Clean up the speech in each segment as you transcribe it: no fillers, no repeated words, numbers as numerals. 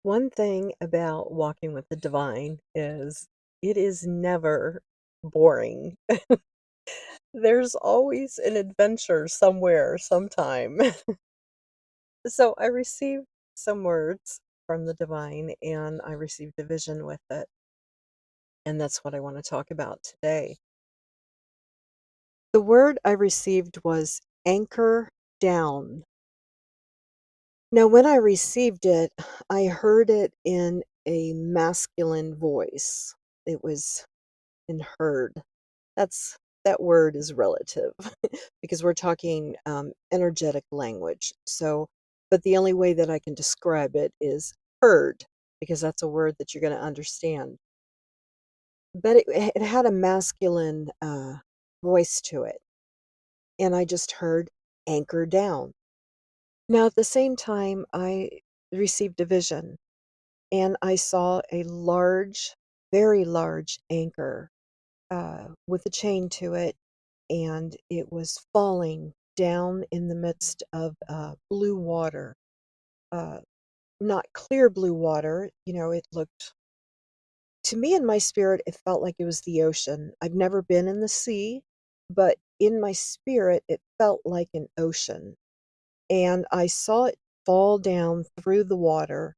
One thing about walking with the divine is it is never boring. There's always an adventure somewhere, sometime. So I received some words from the divine and I received a vision with it. And that's what I want to talk about today. The word I received was anchor down. Now, when I received it, I heard it in a masculine voice. It was in heard. That's that word is relative because we're talking energetic language. So, but the only way that I can describe it is heard because that's a word that you're going to understand. But it had a masculine voice to it, and I just heard anchor down. Now, at the same time, I received a vision, and I saw a large, very large anchor with a chain to it, and it was falling down in the midst of blue water. Uh, Not clear blue water, it looked, to me in my spirit, it felt like it was the ocean. I've never been in the sea, but in my spirit, it felt like an ocean. And I saw it fall down through the water.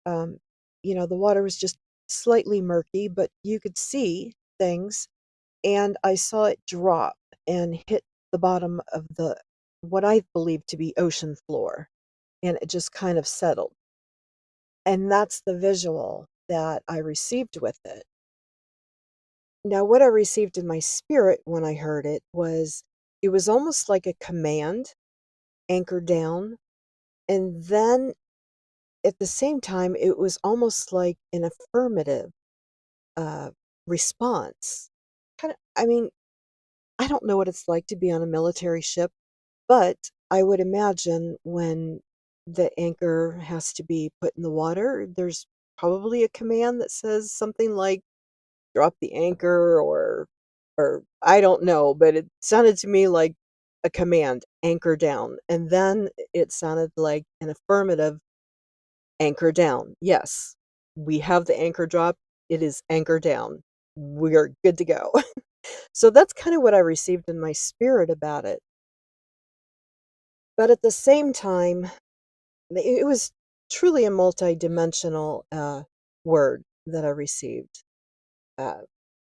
Um, the water was just slightly murky, but you could see things, and I saw it drop and hit the bottom of the what I believe to be ocean floor, and it just kind of settled. And that's the visual that I received with it. Now, what I received in my spirit when I heard it was almost like a command, anchor down, and then at the same time, it was almost like an affirmative uh, response. Kind of, I mean, I don't know what it's like to be on a military ship. But I would imagine when the anchor has to be put in the water, there's probably a command that says something like drop the anchor or I don't know, but it sounded to me like a command, anchor down. And then it sounded like an affirmative, anchor down. Yes, we have the anchor drop. It is anchor down. We are good to go. So that's kind of what I received in my spirit about it. But at the same time, it was truly a multi-dimensional word that I received. Uh,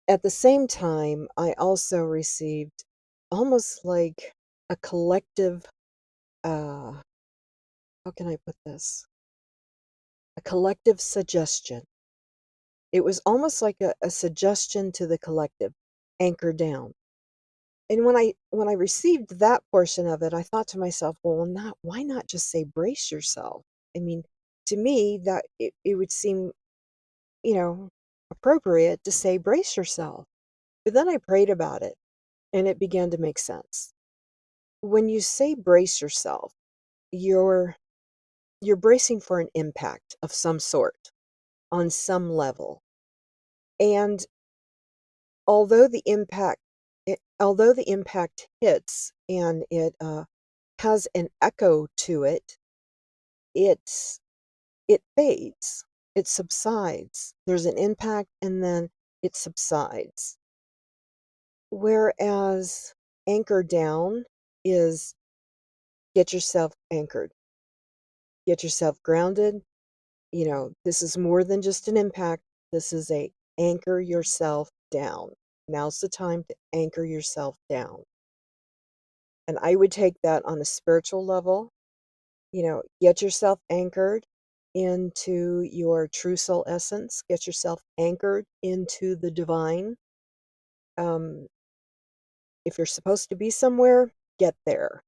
at the same time, I also received almost like a collective, uh, how can I put this? A collective suggestion. It was almost like a suggestion to the collective, anchor down. And when I received that portion of it, I thought to myself, well, not why not just say brace yourself? I mean, to me, that it would seem appropriate to say brace yourself. But then I prayed about it and it began to make sense. When you say brace yourself, you're you're bracing for an impact of some sort on some level. And although the impact hits and it has an echo to it, it's it fades. It subsides. There's an impact and then it subsides. Whereas anchor down is get yourself anchored, get yourself grounded. This is more than just an impact. This is a anchor yourself down. Now's the time to anchor yourself down. And I would take that on a spiritual level, get yourself anchored into your true soul essence, get yourself anchored into the divine. Um, if you're supposed to be somewhere, get there.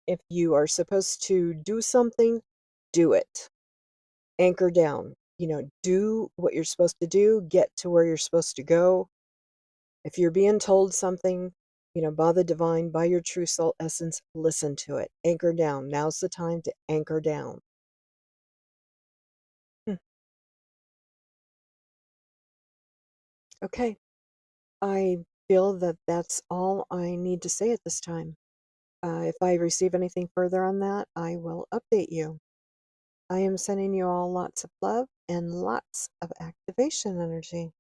If you are supposed to do something, do it. Anchor down. Do what you're supposed to do, get to where you're supposed to go. If you're being told something, by the divine, by your true soul essence, listen to it. Anchor down. Now's the time to anchor down. Hmm. Okay. I feel that that's all I need to say at this time. If I receive anything further on that, I will update you. I am sending you all lots of love and lots of activation energy.